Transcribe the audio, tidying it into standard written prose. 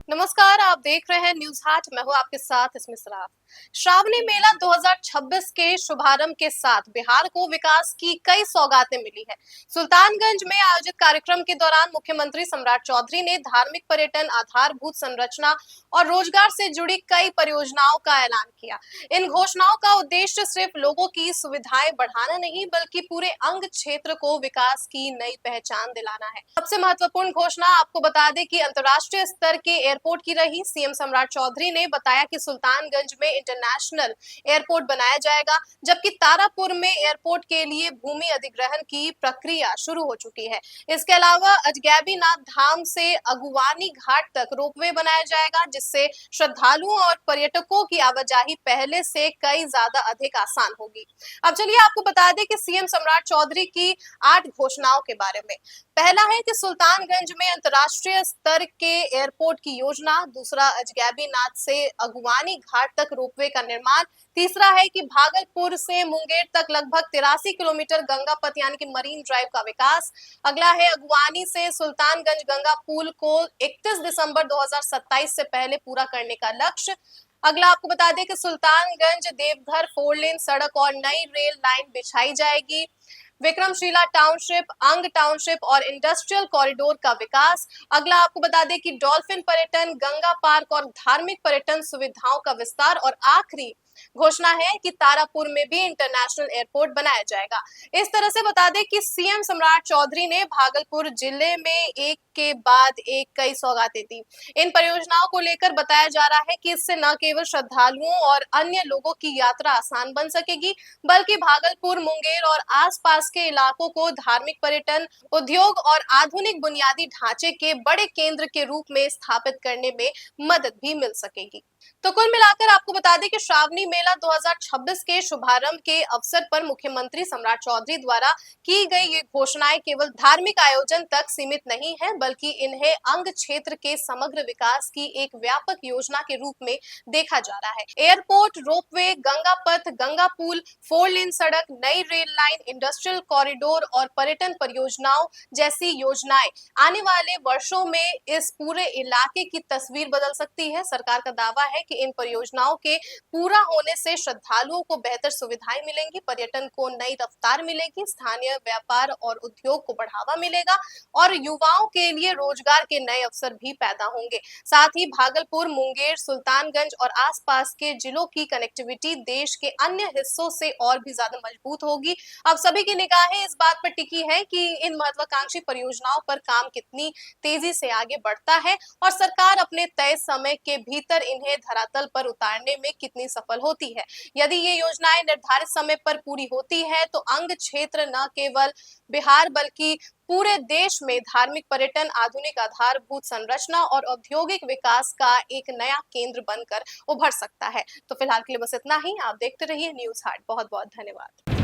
नमस्कार, आप देख रहे हैं न्यूज हाट। मैं हूं आपके साथ इसमें सराफ। श्रावणी मेला 2026 के शुभारंभ के साथ बिहार को विकास की कई सौगातें मिली है। सुल्तानगंज में आयोजित कार्यक्रम के दौरान मुख्यमंत्री सम्राट चौधरी ने धार्मिक पर्यटन, आधारभूत संरचना और रोजगार से जुड़ी कई परियोजनाओं का ऐलान किया। इन घोषणाओं का उद्देश्य सिर्फ लोगों की सुविधाएं बढ़ाना नहीं, बल्कि पूरे अंग क्षेत्र को विकास की नई पहचान दिलाना है। सबसे महत्वपूर्ण घोषणा आपको बता दें कि अंतर्राष्ट्रीय स्तर के एयरपोर्ट की रही। सीएम सम्राट चौधरी ने बताया कि सुल्तानगंज में इंटरनेशनल एयरपोर्ट बनाया जाएगा, जबकि तारापुर में एयरपोर्ट के लिए भूमि अधिग्रहण की प्रक्रिया शुरू हो चुकी है। इसके अलावा अजगैबीनाथ धाम से अगुवानी घाट तक रोपवे बनाया जाएगा, जिससे श्रद्धालुओं और पर्यटकों की आवाजाही पहले से कई ज्यादा अधिक आसान होगी। अब चलिए आपको बता दें कि सीएम सम्राट चौधरी की 8 घोषणाओं के बारे में। पहला है कि सुल्तानगंज में अंतर्राष्ट्रीय स्तर के एयरपोर्ट की योजना। दूसरा, अजगैबीनाथ से अगुवानी घाट तक रोपवे का निर्माण। तीसरा है कि भागलपुर से मुंगेर तक लगभग 83 किलोमीटर गंगा पथ यानी कि मरीन ड्राइव का विकास। अगला है अगुवानी से सुल्तानगंज गंगा पुल को 31 दिसंबर 2027 से पहले पूरा करने का लक्ष्य। अगला आपको बता दें कि सुल्तानगंज देवघर 4 लेन सड़क और नई रेल लाइन बिछाई जाएगी। विक्रमशिला टाउनशिप, अंग टाउनशिप और इंडस्ट्रियल कॉरिडोर का विकास। अगला आपको बता दें कि डॉल्फिन पर्यटन, गंगा पार्क और धार्मिक पर्यटन सुविधाओं का विस्तार। और आखिरी घोषणा है कि तारापुर में भी इंटरनेशनल एयरपोर्ट बनाया जाएगा। इस तरह से बता दें कि सीएम सम्राट चौधरी ने भागलपुर जिले में एक के बाद एक कई सौगातें दी। इन परियोजनाओं को लेकर बताया जा रहा है कि इससे न केवल श्रद्धालुओं और अन्य लोगों की यात्रा आसान बन सकेगी, बल्कि भागलपुर, मुंगेर और आसपास के इलाकों को धार्मिक पर्यटन, उद्योग और आधुनिक बुनियादी ढांचे के बड़े केंद्र के रूप में स्थापित करने में मदद भी मिल सकेगी। तो कुल मिलाकर आपको बता दें कि श्रावणी मेला 2026 के शुभारंभ के अवसर पर मुख्यमंत्री सम्राट चौधरी द्वारा की गई ये घोषणाएं केवल धार्मिक आयोजन तक सीमित नहीं है, बल्कि इन्हें अंग क्षेत्र के समग्र विकास की एक व्यापक योजना के रूप में देखा जा रहा है। एयरपोर्ट, रोपवे, गंगा पथ, गंगा पुल, 4 लेन सड़क, नई रेल लाइन, इंडस्ट्रियल कॉरिडोर और पर्यटन परियोजनाओं जैसी योजनाएं आने वाले वर्षों में इस पूरे इलाके की तस्वीर बदल सकती है। सरकार का दावा है कि इन परियोजनाओं के पूरा होने से श्रद्धालुओं को बेहतर सुविधाएं मिलेंगी, पर्यटन को नई रफ्तार मिलेगी, स्थानीय व्यापार और उद्योग को बढ़ावा मिलेगा और युवाओं के लिए रोजगार के नए अवसर भी पैदा होंगे। साथ ही भागलपुर, मुंगेर, सुल्तानगंज और आसपास के जिलों की कनेक्टिविटी देश के अन्य हिस्सों से और भी ज्यादा मजबूत होगी। अब सभी की निगाहें इस बात पर टिकी है कि इन महत्वाकांक्षी परियोजनाओं पर काम कितनी तेजी से आगे बढ़ता है और सरकार अपने तय समय के भीतर इन्हें धरातल पर उतारने में कितनी सफल होती है। यदि ये योजनाएं निर्धारित समय पर पूरी होती है तो अंग क्षेत्र न केवल बिहार बल्कि पूरे देश में धार्मिक पर्यटन, आधुनिक आधारभूत संरचना और औद्योगिक विकास का एक नया केंद्र बनकर उभर सकता है। तो फिलहाल के लिए बस इतना ही। आप देखते रहिए न्यूज हाट। बहुत बहुत धन्यवाद।